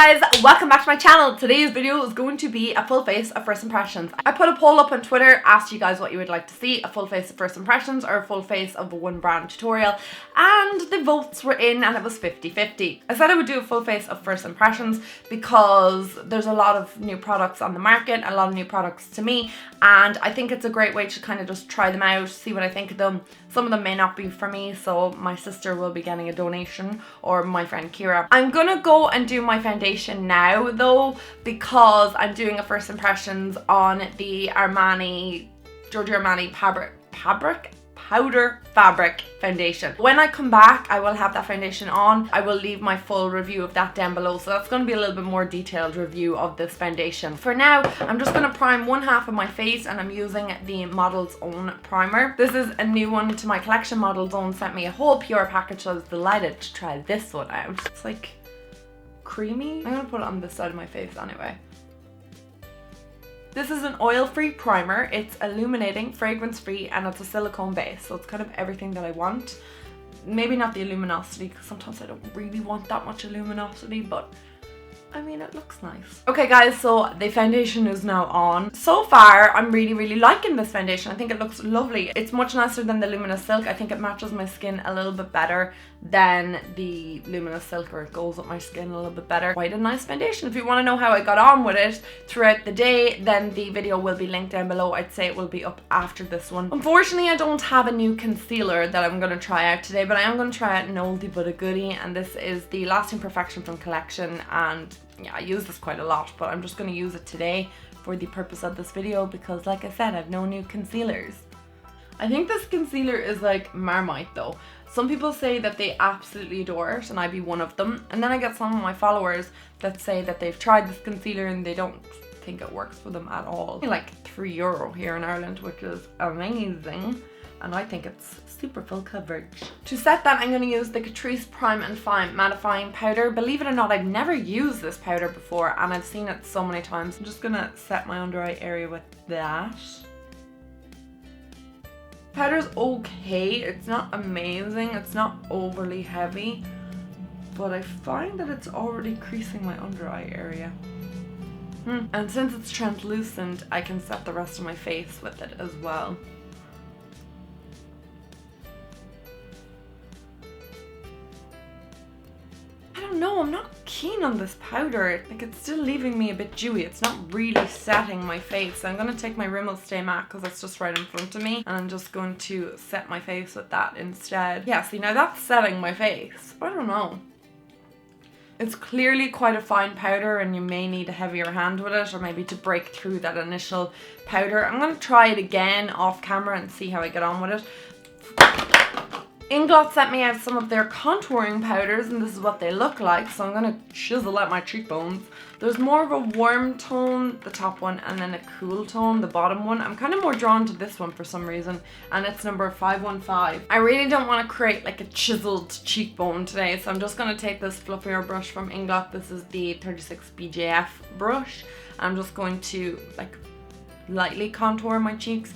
guys, welcome back to my channel. Today's video is going to be a full face of first impressions. I put a poll up on Twitter, asked you guys what you would like to see, a full face of first impressions or a full face of a one brand tutorial, and the votes were in and it was 50-50. I said I would do a full face of first impressions because there's a lot of new products on the market, a lot of new products to me, and I think it's a great way to kind of just try them out, see what I think of them. Some of them may not be for me, so my sister will be getting a donation, or my friend Kira. I'm gonna go and do my foundation now though, because I'm doing a first impressions on the Giorgio Armani powder fabric foundation. When I come back, I will have that foundation on. I will leave my full review of that down below, so that's going to be a little bit more detailed review of this foundation. For now, I'm just going to prime one half of my face, and I'm using the Model's Own primer. This is a new one to my collection. Model's Own sent me a whole PR package, so I was delighted to try this one out. It's like creamy. I'm going to put it on this side of my face anyway. This is an oil-free primer. It's illuminating, fragrance-free, and it's a silicone base, so it's kind of everything that I want. Maybe not the luminosity, because sometimes I don't really want that much luminosity, but I mean, it looks nice. Okay guys, so the foundation is now on. So far, I'm really liking this foundation. I think it looks lovely. It's much nicer than the Luminous Silk. I think it matches my skin a little bit better than the Luminous Silk, or it goes with my skin a little bit better. Quite a nice foundation. If you want to know how I got on with it throughout the day, then the video will be linked down below. I'd say it will be up after this one. Unfortunately, I don't have a new concealer that I'm going to try out today, but I am going to try out an oldie but a goodie, and this is the Lasting Perfection from Collection, and yeah, I use this quite a lot, but I'm just going to use it today for the purpose of this video because, like I said, I have no new concealers. I think this concealer is like Marmite though. Some people say that they absolutely adore it, and I'd be one of them. And then I get some of my followers that say that they've tried this concealer and they don't think it works for them at all. It's like €3 here in Ireland, which is amazing. And I think it's super full coverage. To set that, I'm going to use the Catrice Prime and Fine Mattifying Powder. Believe it or not, I've never used this powder before, and I've seen it so many times. I'm just going to set my under eye area with that. Powder's okay. It's not amazing. It's not overly heavy, but I find that it's already creasing my under eye area. And since it's translucent, I can set the rest of my face with it as well. No, I'm not keen on this powder. Like, it's still leaving me a bit dewy. It's not really setting my face. So I'm going to take my Rimmel Stay Matte because it's just right in front of me, and I'm just going to set my face with that instead. Yeah, see, now that's setting my face. I don't know. It's clearly quite a fine powder, and you may need a heavier hand with it, or maybe to break through that initial powder. I'm going to try it again off camera and see how I get on with it. Inglot sent me out some of their contouring powders, and this is what they look like, so I'm going to chisel out my cheekbones. There's more of a warm tone, the top one, and then a cool tone, the bottom one. I'm kind of more drawn to this one for some reason, and it's number 515. I really don't want to create like a chiseled cheekbone today, so I'm just going to take this fluffier brush from Inglot. This is the 36 BJF brush. I'm just going to like lightly contour my cheeks.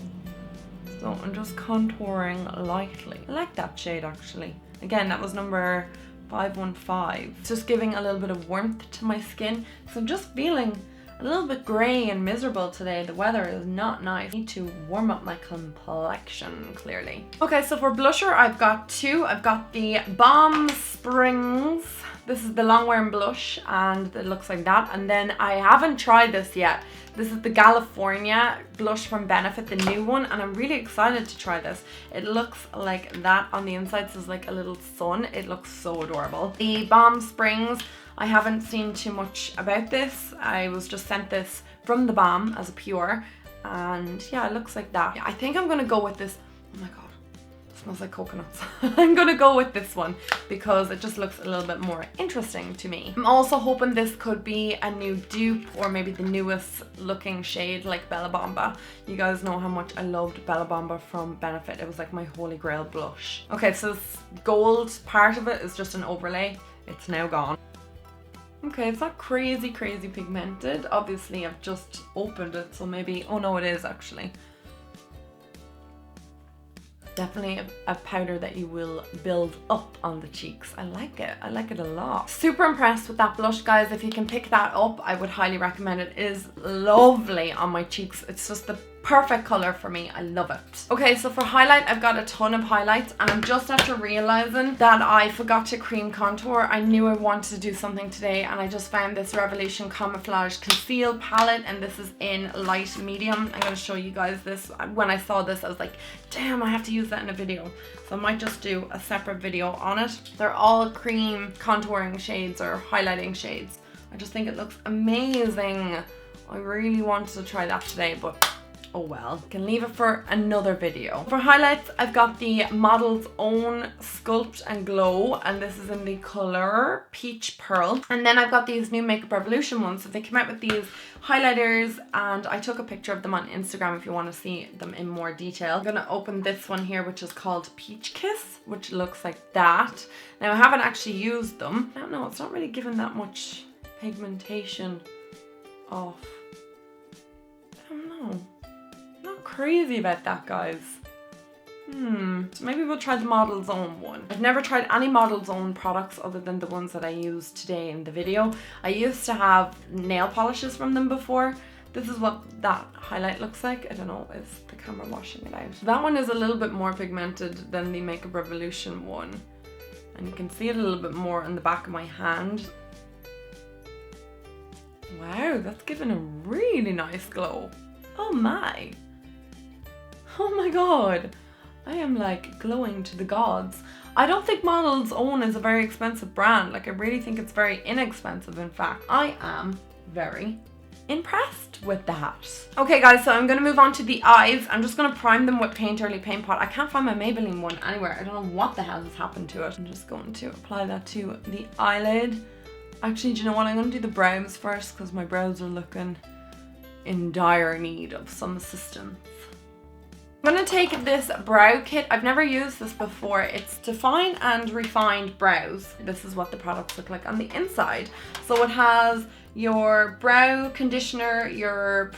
So I'm just contouring lightly. I like that shade actually. Again, that was number 515. It's just giving a little bit of warmth to my skin. So I'm just feeling a little bit grey and miserable today. The weather is not nice. I need to warm up my complexion, clearly. Okay, so for blusher, I've got two. I've got the Balm Springs. This is the Longwear blush, and it looks like that. And then I haven't tried this yet. This is the California blush from Benefit, the new one, and I'm really excited to try this. It looks like that on the inside, so it's like a little sun. It looks so adorable. The Balm Springs, I haven't seen too much about this. I was just sent this from the Balm as a pure, and yeah, it looks like that. I think I'm gonna go with this. Oh my god. Smells like coconuts. I'm gonna go with this one because it just looks a little bit more interesting to me. I'm also hoping this could be a new dupe, or maybe the newest looking shade like Bella Bomba. You guys know how much I loved Bella Bomba from Benefit. It was like my holy grail blush. Okay, so this gold part of it is just an overlay. It's now gone. Okay, it's not crazy pigmented. Obviously I've just opened it, so maybe, oh no, it is actually. Definitely a powder that you will build up on the cheeks. I like it. I like it a lot. Super impressed with that blush, guys. If you can pick that up, I would highly recommend it. It is lovely on my cheeks. It's just the perfect color for me. I love it. Okay, so for highlight, I've got a ton of highlights, and I'm just after realizing that I forgot to cream contour. I knew I wanted to do something today, and I just found this Revolution Camouflage Conceal palette, and this is in light medium. I'm going to show you guys this. When I saw this, I was like, damn, I have to use that in a video. So I might just do a separate video on it. They're all cream contouring shades or highlighting shades. I just think it looks amazing. I really wanted to try that today, but oh well, can leave it for another video. For highlights, I've got the Model's Own Sculpt and Glow, and this is in the color Peach Pearl. And then I've got these new Makeup Revolution ones. So they came out with these highlighters, and I took a picture of them on Instagram if you want to see them in more detail. I'm gonna open this one here, which is called Peach Kiss, which looks like that. Now I haven't actually used them. I don't know, it's not really giving that much pigmentation off. I don't know. Crazy about that, guys. So maybe we'll try the Model's Own one. I've never tried any Model's Own products other than the ones that I used today in the video. I used to have nail polishes from them before. This is what that highlight looks like. I don't know, is the camera washing it out? That one is a little bit more pigmented than the Makeup Revolution one, and you can see it a little bit more on the back of my hand. Wow, that's giving a really nice glow. Oh my. Oh my god, I am like glowing to the gods. I don't think Model's Own is a very expensive brand. Like, I really think it's very inexpensive, in fact. I am very impressed with that. Okay guys, so I'm going to move on to the eyes. I'm just going to prime them with Paint Early Paint Pot. I can't find my Maybelline one anywhere. I don't know what the hell has happened to it. I'm just going to apply that to the eyelid. Actually, do you know what? I'm going to do the brows first because my brows are looking in dire need of some assistance. I'm going to take this brow kit. I've never used this before. It's Define and Refined Brows. This is what the products look like on the inside. So it has your brow conditioner, your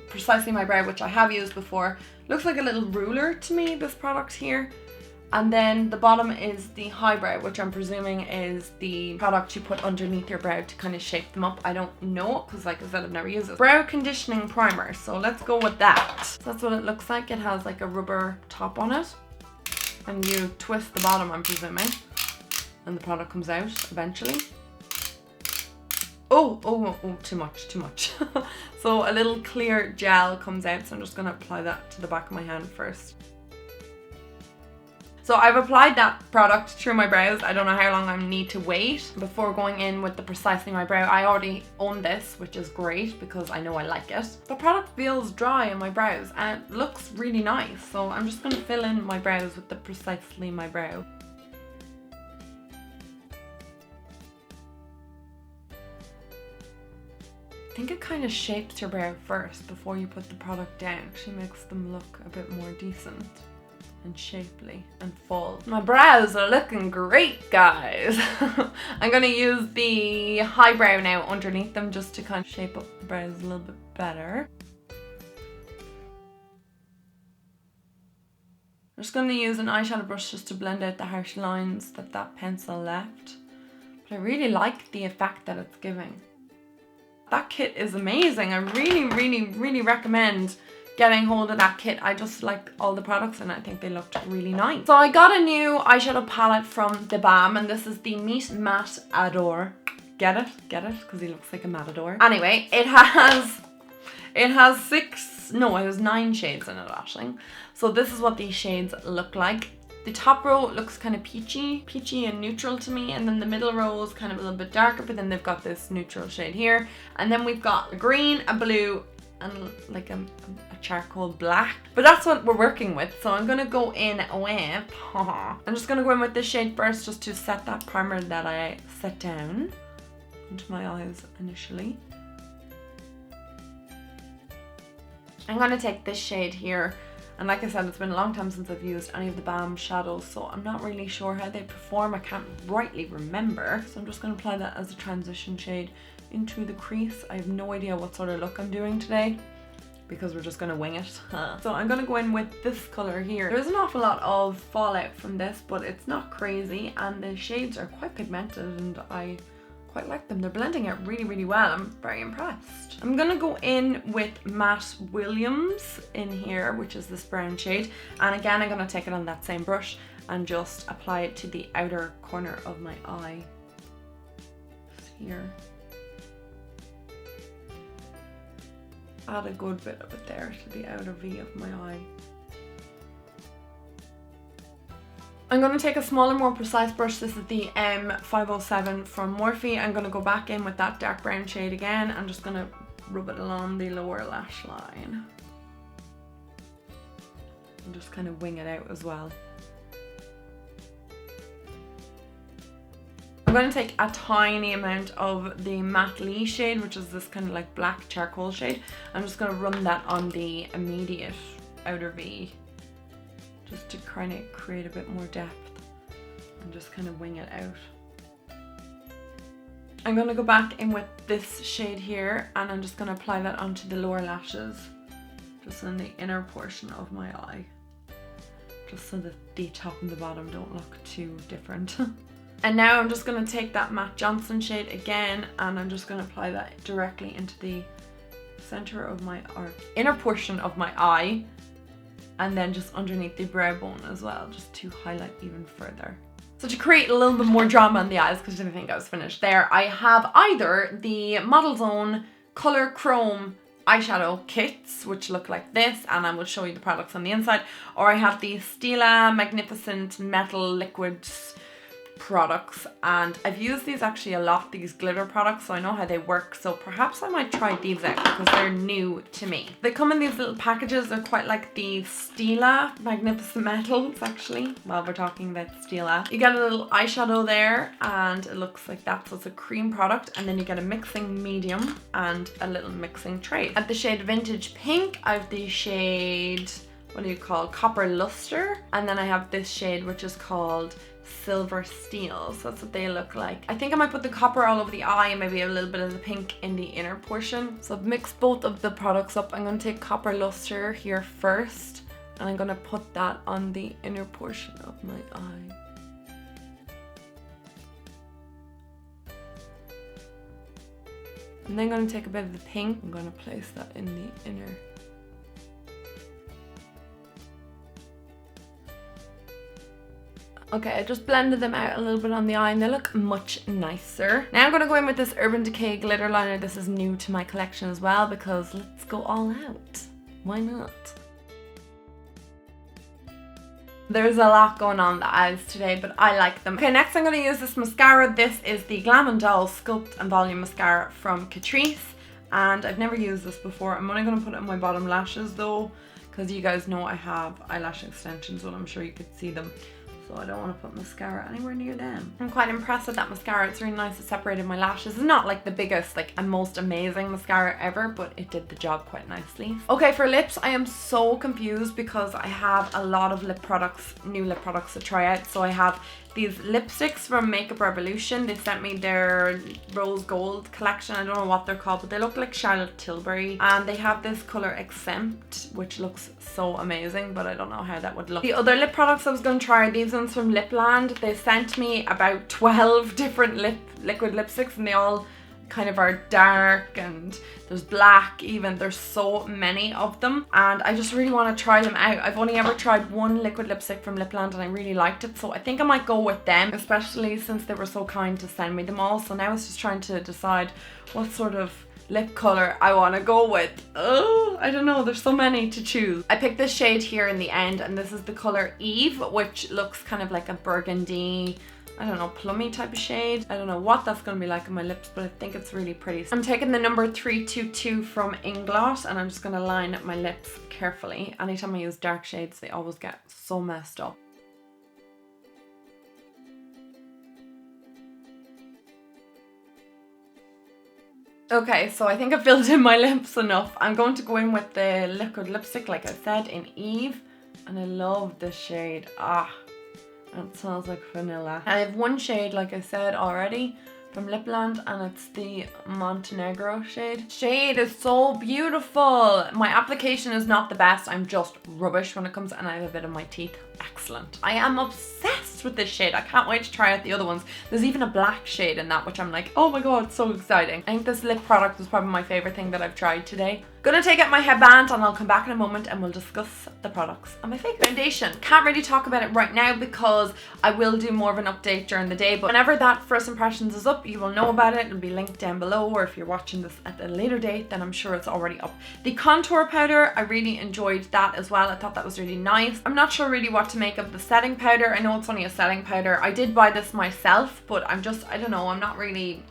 Precisely My Brow, which I have used before. Looks like a little ruler to me, this product here. And then the bottom is the highbrow, which I'm presuming is the product you put underneath your brow to kind of shape them up. I don't know, because like I said, I've never used it. Brow conditioning primer, so let's go with that. So that's what it looks like. It has like a rubber top on it, and you twist the bottom, I'm presuming, and the product comes out eventually. Oh, too much. So a little clear gel comes out, so I'm just going to apply that to the back of my hand first. So I've applied that product through my brows. I don't know how long I need to wait before going in with the Precisely My Brow. I already own this, which is great because I know I like it. The product feels dry on my brows and it looks really nice. So I'm just going to fill in my brows with the Precisely My Brow. I think it kind of shapes your brow first before you put the product down. Actually makes them look a bit more decent and shapely and full. My brows are looking great, guys. I'm gonna use the highbrow now underneath them just to kind of shape up the brows a little bit better. I'm just gonna use an eyeshadow brush just to blend out the harsh lines that pencil left. But I really like the effect that it's giving. That kit is amazing. I really recommend getting hold of that kit. I just like all the products and I think they looked really nice. So I got a new eyeshadow palette from The Balm, and this is the Meet Matte Adore. Get it? Because he looks like a matador. Anyway, it has 9 shades in it, Aisling. So this is what these shades look like. The top row looks kind of peachy and neutral to me, and then the middle row is kind of a little bit darker, but then they've got this neutral shade here, and then we've got a green, a blue, and like a charcoal black. But that's what we're working with, so I'm gonna go in with I'm just gonna go in with this shade first just to set that primer that I set down into my eyes initially. I'm gonna take this shade here, and like I said, it's been a long time since I've used any of the Balm shadows, so I'm not really sure how they perform. I can't rightly remember, so I'm just gonna apply that as a transition shade into the crease. I have no idea what sort of look I'm doing today, because we're just gonna wing it. So I'm gonna go in with this color here. There's an awful lot of fallout from this, but it's not crazy, and the shades are quite pigmented and I quite like them. They're blending out really, really well. I'm very impressed. I'm gonna go in with Matt Williams in here, which is this brown shade. And again, I'm gonna take it on that same brush and just apply it to the outer corner of my eye. Just here. Add a good bit of it there to the outer V of my eye. I'm going to take a smaller, more precise brush. This is the M507 from Morphe. I'm going to go back in with that dark brown shade again. I'm just going to rub it along the lower lash line. And just kind of wing it out as well. I'm going to take a tiny amount of the Matte Lee shade, which is this kind of like black charcoal shade. I'm just going to run that on the immediate outer V, just to kind of create a bit more depth and just kind of wing it out. I'm going to go back in with this shade here, and I'm just going to apply that onto the lower lashes, just in the inner portion of my eye, just so that the top and the bottom don't look too different. And now I'm just going to take that Matt Johnson shade again, and I'm just going to apply that directly into the center of my, or inner portion of my eye, and then just underneath the brow bone as well, just to highlight even further. So to create a little bit more drama on the eyes, because I didn't think I was finished there, I have either the Model's Own Color Chrome eyeshadow kits, which look like this, and I will show you the products on the inside, or I have the Stila Magnificent Metal Liquids products, and I've used these actually a lot, these glitter products, so I know how they work, so perhaps I might try these out because they're new to me. They come in these little packages. They're quite like the Stila Magnificent Metals, actually, while we're talking about Stila. You get a little eyeshadow there, and it looks like that, so it's a cream product, and then you get a mixing medium and a little mixing tray. At the shade Vintage Pink, I have the shade, what do you call, Copper Luster, and then I have this shade which is called Silver Steel. So that's what they look like. I think I might put the copper all over the eye and maybe a little bit of the pink in the inner portion. So I've mixed both of the products up. I'm going to take Copper Luster here first, and I'm going to put that on the inner portion of my eye. And then I'm going to take a bit of the pink. I'm going to place that in the inner. Okay, I just blended them out a little bit on the eye and they look much nicer. Now I'm going to go in with this Urban Decay glitter liner. This is new to my collection as well, because let's go all out. Why not? There's a lot going on in the eyes today, but I like them. Okay, next I'm going to use this mascara. This is the Glam & Doll Sculpt and Volume Mascara from Catrice, and I've never used this before. I'm only going to put it on my bottom lashes though, because you guys know I have eyelash extensions, well I'm sure you could see them. So I don't want to put mascara anywhere near them. I'm quite impressed with that mascara. It's really nice. It separated my lashes. It's not like the biggest, like, and most amazing mascara ever, but it did the job quite nicely. Okay, for lips, I am so confused because I have a lot of lip products, new lip products to try out. So I have these lipsticks from Makeup Revolution. They sent me their rose gold collection. I don't know what they're called, but they look like Charlotte Tilbury. And they have this color Exempt, which looks so amazing, but I don't know how that would look. The other lip products I was going to try are these ones from Lipland. They sent me about 12 different liquid lipsticks, and they all kind of are dark, and there's black even. There's so many of them, and I just really want to try them out. I've only ever tried one liquid lipstick from Lipland and I really liked it, so I think I might go with them, especially since they were so kind to send me them all. So now it's just trying to decide what sort of lip color I want to go with. Oh, I don't know, there's so many to choose. I picked this shade here in the end, and this is the color Eve, which looks kind of like a burgundy, I don't know, plummy type of shade. I don't know what that's going to be like on my lips, but I think it's really pretty. I'm taking the number 322 from Inglot, and I'm just going to line up my lips carefully. Anytime I use dark shades, they always get so messed up. Okay, so I think I filled in my lips enough. I'm going to go in with the liquid lipstick, like I said, in Eve, and I love this shade. Ah, it smells like vanilla. And I have one shade, like I said already, from Lipland, and it's the Montenegro shade. Shade is so beautiful. My application is not the best. I'm just rubbish when it comes, and I have a bit of my teeth. Excellent. I am obsessed with this shade. I can't wait to try out the other ones. There's even a black shade in that, which I'm like, oh my god, so exciting. I think this lip product was probably my favorite thing that I've tried today. Gonna take out my headband and I'll come back in a moment and we'll discuss the products and my favorite foundation. Can't really talk about it right now because I will do more of an update during the day, but whenever that first impressions is up, you will know about it. It'll be linked down below, or if you're watching this at a later date, then I'm sure it's already up. The contour powder, I really enjoyed that as well. I thought that was really nice. I'm not sure really what to make of the setting powder. I know it's only a setting powder. I did buy this myself, but I don't know, I'm not really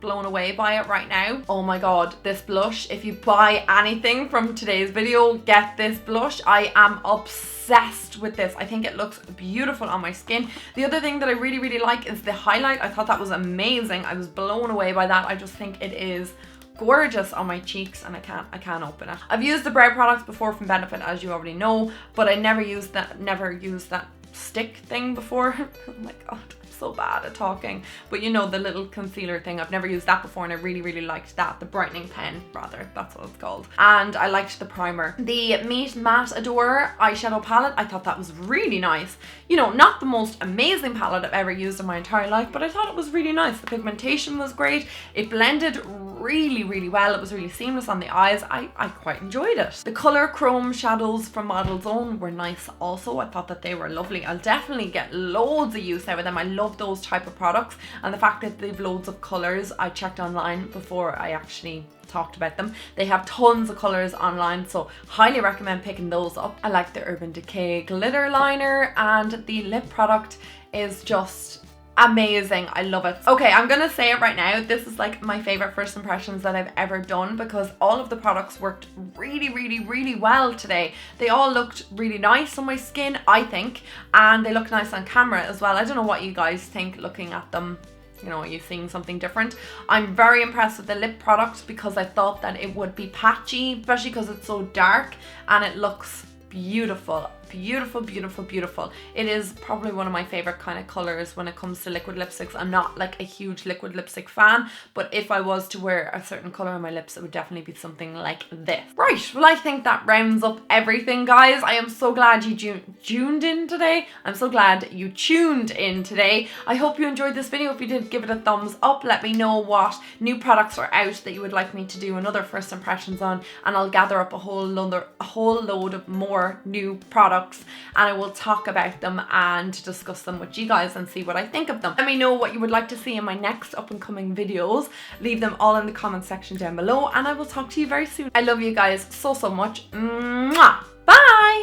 blown away by it right now. Oh my god, this blush. If you buy anything from today's video, get this blush. I am obsessed with this. I think it looks beautiful on my skin. The other thing that I really like is the highlight. I thought that was amazing. I was blown away by that. I just think it is gorgeous on my cheeks, and I can't open it. I've used the brow products before from Benefit, as you already know, but I never used that stick thing before. Oh my god, I'm so bad at talking. But you know, the little concealer thing, I've never used that before, and I really liked that. The brightening pen, rather, that's what it's called. And I liked the primer. The Meet Matte Adore eyeshadow palette, I thought that was really nice. You know, not the most amazing palette I've ever used in my entire life, but I thought it was really nice. The pigmentation was great. It blended really well. It was really seamless on the eyes. I quite enjoyed it. The Color Chrome shadows from Model Zone were nice also. I thought that they were lovely. I'll definitely get loads of use out of them. I love those type of products, and the fact that they've loads of colors. I checked online before I actually talked about them. They have tons of colors online, so highly recommend picking those up. I like the Urban Decay glitter liner, and the lip product is just amazing. I love it. Okay, I'm gonna say it right now. This is like my favorite first impressions that I've ever done, because all of the products worked really well today. They all looked really nice on my skin, I think, and they look nice on camera as well. I don't know what you guys think looking at them. You know, are you seeing something different? I'm very impressed with the lip product because I thought that it would be patchy, especially because it's so dark, and it looks beautiful. Beautiful. It is probably one of my favorite kind of colors when it comes to liquid lipsticks. I'm not like a huge liquid lipstick fan, but if I was to wear a certain color on my lips, it would definitely be something like this. Right, well, I think that rounds up everything, guys. I am so glad you tuned in today. I'm so glad you tuned in today. I hope you enjoyed this video. If you did, give it a thumbs up. Let me know what new products are out that you would like me to do another first impressions on, and I'll gather up a whole load of more new products, and I will talk about them and discuss them with you guys and see what I think of them. Let me know what you would like to see in my next up and coming videos. Leave them all in the comment section down below, and I will talk to you very soon. I love you guys so much. Mwah!